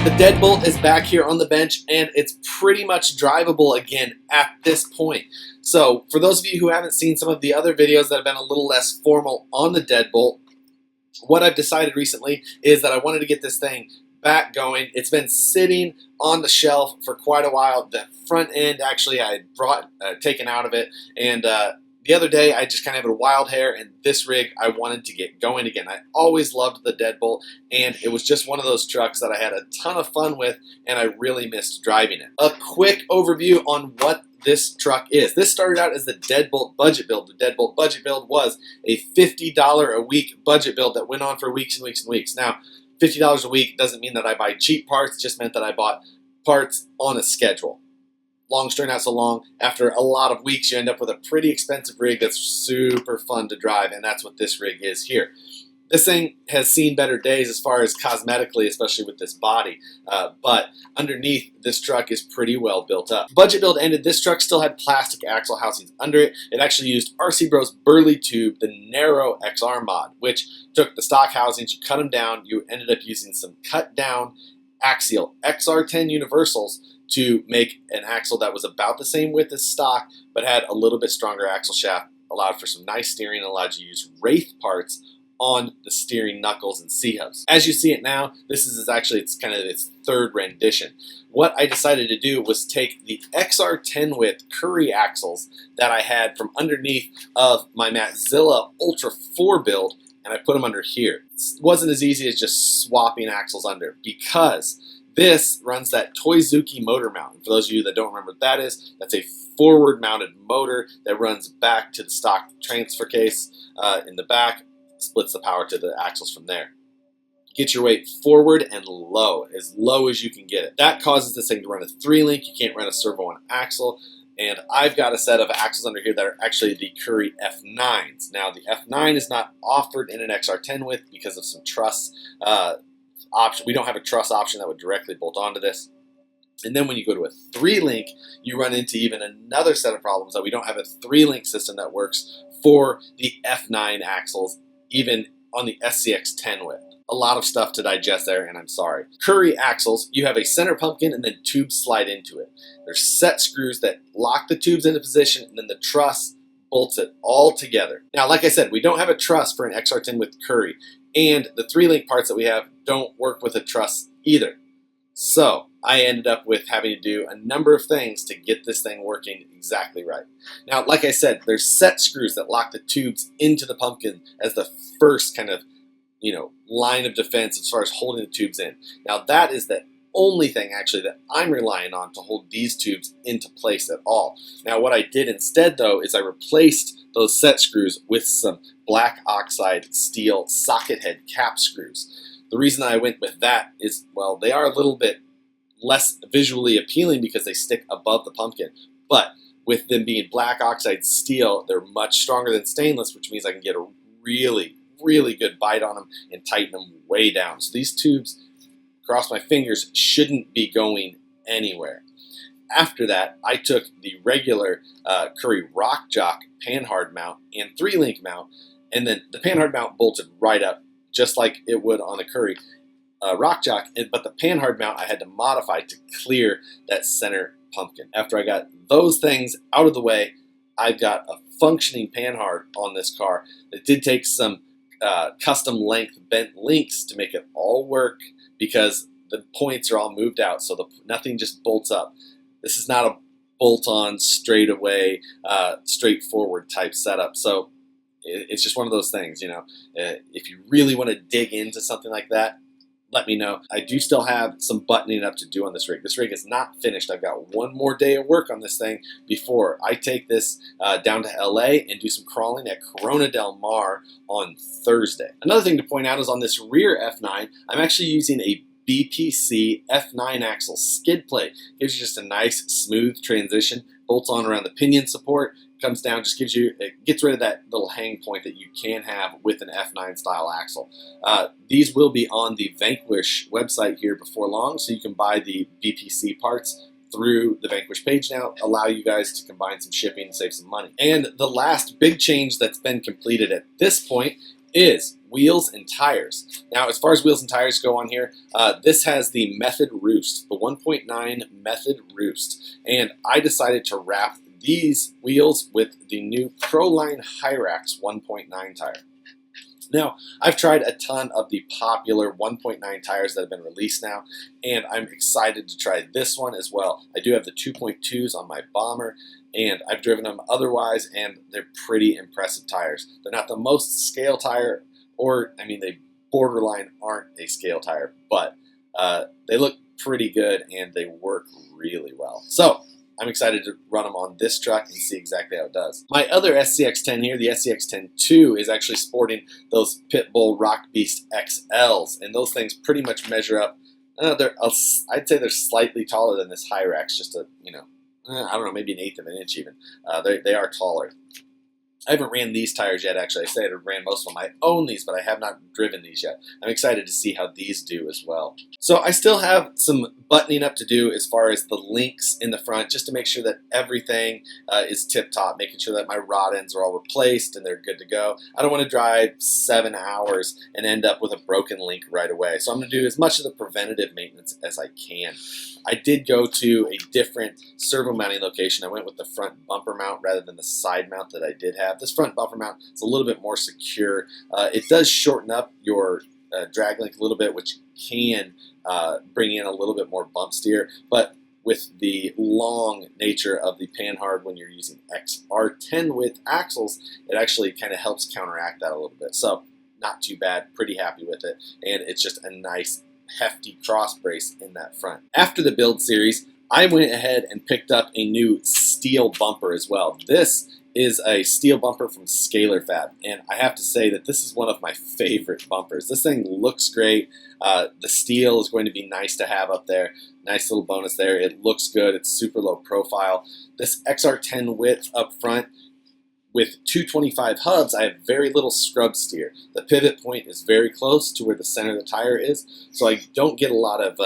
The Deadbolt is back here on the bench, and it's pretty much drivable again at this point. So for those of you who haven't seen some of the other videos that have been a little less formal on the Deadbolt, what I've decided recently is that I wanted to get this thing back going. It's been sitting on the shelf for quite a while. The front end actually I had brought taken out of it, and the other day I just kind of had a wild hair, and this rig I wanted to get going again. I always loved the Deadbolt, and it was just one of those trucks that I had a ton of fun with, and I really missed driving it. A quick overview on what this truck is. This started out as the Deadbolt budget build. The Deadbolt budget build was a $50 a week budget build that went on for weeks and weeks and weeks. Now, $50 a week doesn't mean that I buy cheap parts, it just meant that I bought parts on a schedule. Long story not so long, after a lot of weeks you end up with a pretty expensive rig that's super fun to drive, and that's what this rig is here. This thing has seen better days as far as cosmetically, especially with this body, but underneath this truck is pretty well built up. Budget build ended, this truck still had plastic axle housings under it. It actually used RC Bro's Burley Tube, the narrow XR mod, which took the stock housings, you cut them down, you ended up using some cut down Axial XR10 universals to make an axle that was about the same width as stock, but had a little bit stronger axle shaft, allowed for some nice steering, and allowed you to use Wraith parts on the steering knuckles and C-hubs. As you see it now, this is actually kind of its third rendition. What I decided to do was take the XR10 width Currie axles that I had from underneath of my Matzilla Ultra 4 build, and I put them under here. It wasn't as easy as just swapping axles under, because this runs that Toyzuki motor mount. And for those of you that don't remember what that is, that's a forward mounted motor that runs back to the stock transfer case in the back, splits the power to the axles from there. Get your weight forward and low as you can get it. That causes this thing to run a 3-link. You can't run a servo on axle. And I've got a set of axles under here that are actually the Currie F9s. Now the F9 is not offered in an XR10 width because of some truss option. We don't have a truss option that would directly bolt onto this. And then when you go to a 3-link, you run into even another set of problems that we don't have a 3-link system that works for the F9 axles, even on the SCX10 width. A lot of stuff to digest there, and I'm sorry. Currie axles, you have a center pumpkin and then tubes slide into it. There's set screws that lock the tubes into position, and then the truss bolts it all together. Now, like I said, we don't have a truss for an XR10 with Currie, and the 3-link parts that we have don't work with a truss either. So I ended up with having to do a number of things to get this thing working exactly right. Now, like I said, there's set screws that lock the tubes into the pumpkin as the first kind of, line of defense as far as holding the tubes in. Now, that is the only thing actually that I'm relying on to hold these tubes into place at all. Now, what I did instead though is I replaced those set screws with some black oxide steel socket head cap screws. The reason I went with that is, well, they are a little bit less visually appealing because they stick above the pumpkin, but with them being black oxide steel, they're much stronger than stainless, which means I can get a really good bite on them and tighten them way down. So these tubes, cross my fingers, shouldn't be going anywhere. After that, I took the regular Currie RockJock Panhard mount and 3-link mount, and then the Panhard mount bolted right up just like it would on a Currie RockJock, but the Panhard mount I had to modify to clear that center pumpkin. After I got those things out of the way, I've got a functioning Panhard on this car. It did take some custom length bent links to make it all work because the points are all moved out, so nothing just bolts up. This is not a bolt-on, straightaway, straightforward type setup. So it's just one of those things, if you really want to dig into something like that, let me know. I do still have some buttoning up to do on this rig. This rig is not finished. I've got one more day of work on this thing before I take this down to LA and do some crawling at Corona Del Mar on Thursday. Another thing to point out is on this rear F9, I'm actually using a BPC F9 axle skid plate. Gives you just a nice smooth transition, bolts on around the pinion support, comes down, just gets rid of that little hang point that you can have with an F9 style axle. These will be on the Vanquish website here before long, so you can buy the BPC parts through the Vanquish page now, allow you guys to combine some shipping and save some money. And the last big change that's been completed at this point is wheels and tires. Now, as far as wheels and tires go on here, this has the Method Roost, the 1.9 Method Roost. And I decided to wrap these wheels with the new Proline Hyrax 1.9 tire. Now, I've tried a ton of the popular 1.9 tires that have been released now, and I'm excited to try this one as well. I do have the 2.2s on my Bomber, and I've driven them otherwise, and they're pretty impressive tires. They're not the most scale tire, or, I mean, they borderline aren't a scale tire, but they look pretty good, and they work really well. So, I'm excited to run them on this truck and see exactly how it does. My other SCX10 here, the SCX10-2, is actually sporting those Pitbull Rock Beast XLs, and those things pretty much measure up. I'd say they're slightly taller than this Hyrax, just a, I don't know, maybe 1/8 of an inch even. They are taller. I haven't ran these tires yet, actually. I say I ran most of them. I own these, but I have not driven these yet. I'm excited to see how these do as well. So I still have some buttoning up to do as far as the links in the front, just to make sure that everything is tip-top, making sure that my rod ends are all replaced and they're good to go. I don't want to drive 7 hours and end up with a broken link right away. So I'm going to do as much of the preventative maintenance as I can. I did go to a different servo mounting location. I went with the front bumper mount rather than the side mount that I did have. This front bumper mount is a little bit more secure. It does shorten up your drag link a little bit, which can bring in a little bit more bump steer, but with the long nature of the Panhard when you're using XR10 with axles, it actually kind of helps counteract that a little bit. So not too bad, pretty happy with it, and it's just a nice hefty cross brace in that front. After the build series, I went ahead and picked up a new steel bumper as well. This is a steel bumper from Scalar Fab, and I have to say that this is one of my favorite bumpers. This thing looks great. The steel is going to be nice to have up there. Nice little bonus there. It looks good. It's super low profile. This XR10 width up front, with 225 hubs, I have very little scrub steer. The pivot point is very close to where the center of the tire is, so I don't get a lot of,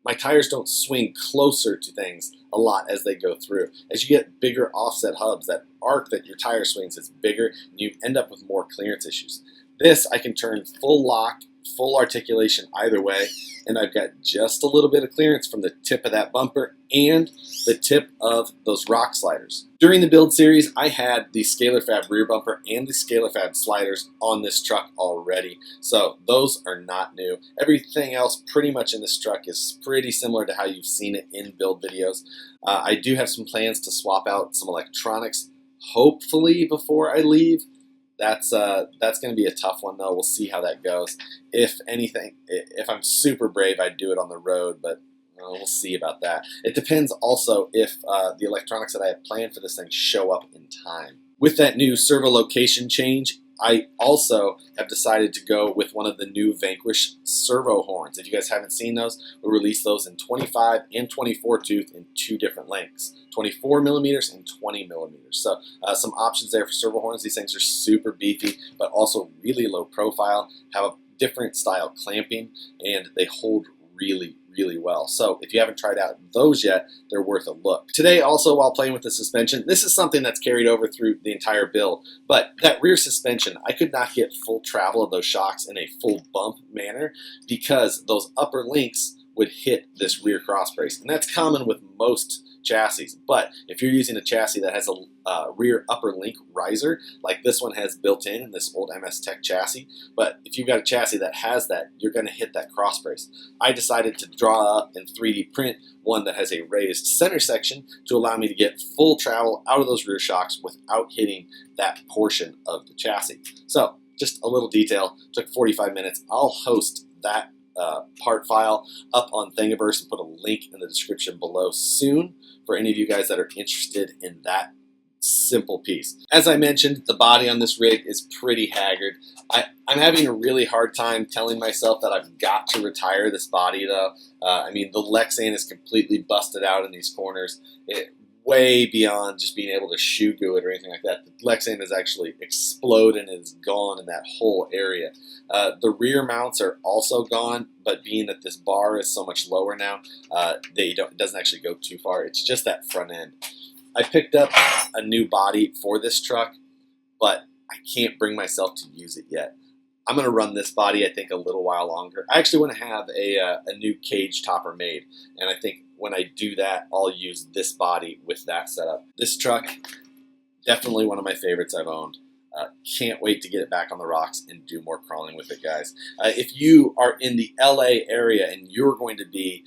my tires don't swing closer to things a lot as they go through. As you get bigger offset hubs, that arc that your tire swings is bigger, and you end up with more clearance issues. This, I can turn full lock, full articulation either way, and I've got just a little bit of clearance from the tip of that bumper and the tip of those rock sliders. During the build series, I had the Scalar Fab rear bumper and the Scalar Fab sliders on this truck already, so those are not new. Everything else pretty much in this truck is pretty similar to how you've seen it in build videos. I do have some plans to swap out some electronics, hopefully before I leave. That's going to be a tough one, though. We'll see how that goes. If anything, if I'm super brave, I'd do it on the road, but we'll see about that. It depends also if the electronics that I have planned for this thing show up in time. With that new servo location change, I also have decided to go with one of the new Vanquish Servo Horns. If you guys haven't seen those, we'll release those in 25 and 24 tooth in 2 different lengths, 24 millimeters and 20 millimeters. So some options there for servo horns. These things are super beefy, but also really low profile, have a different style clamping, and they hold really well. So if you haven't tried out those yet, they're worth a look. Today also, while playing with the suspension, this is something that's carried over through the entire build, but that rear suspension, I could not get full travel of those shocks in a full bump manner because those upper links would hit this rear cross brace, and that's common with most chassis. But if you're using a chassis that has a rear upper link riser, like this one has built in this old MS Tech chassis, but if you've got a chassis that has that, you're going to hit that cross brace. I decided to draw up and 3D print one that has a raised center section to allow me to get full travel out of those rear shocks without hitting that portion of the chassis. So just a little detail, took 45 minutes. I'll host that part file up on Thingiverse and put a link in the description below soon for any of you guys that are interested in that simple piece. As I mentioned, the body on this rig is pretty haggard. I'm having a really hard time telling myself that I've got to retire this body though. I mean, the Lexan is completely busted out in these corners. Way beyond just being able to shoe glue it or anything like that. The Lexan is actually exploded and is gone in that whole area. The rear mounts are also gone, but being that this bar is so much lower now, it doesn't actually go too far. It's just that front end. I picked up a new body for this truck, but I can't bring myself to use it yet. I'm going to run this body, I think, a little while longer. I actually want to have a new cage topper made, and I think when I do that, I'll use this body with that setup. This truck, definitely one of my favorites I've owned. Can't wait to get it back on the rocks and do more crawling with it, guys. If you are in the LA area and you're going to be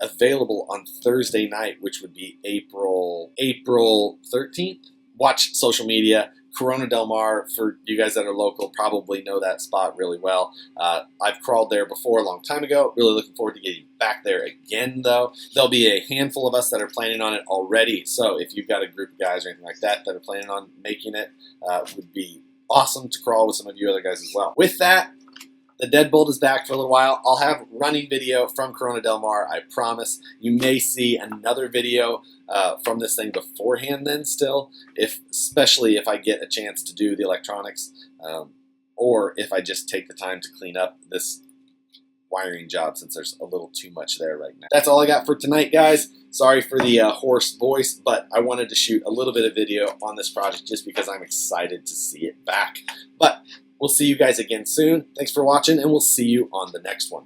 available on Thursday night, which would be April 13th, watch social media. Corona Del Mar, for you guys that are local, probably know that spot really well. I've crawled there before a long time ago. Really looking forward to getting back there again, though. There'll be a handful of us that are planning on it already. So if you've got a group of guys or anything like that that are planning on making it, would be awesome to crawl with some of you other guys as well. With that, the Deadbolt is back for a little while. I'll have running video from Corona Del Mar, I promise. You may see another video from this thing beforehand then still, especially if I get a chance to do the electronics, or if I just take the time to clean up this wiring job since there's a little too much there right now. That's all I got for tonight, guys. Sorry for the hoarse voice, but I wanted to shoot a little bit of video on this project just because I'm excited to see it back. But we'll see you guys again soon. Thanks for watching, and we'll see you on the next one.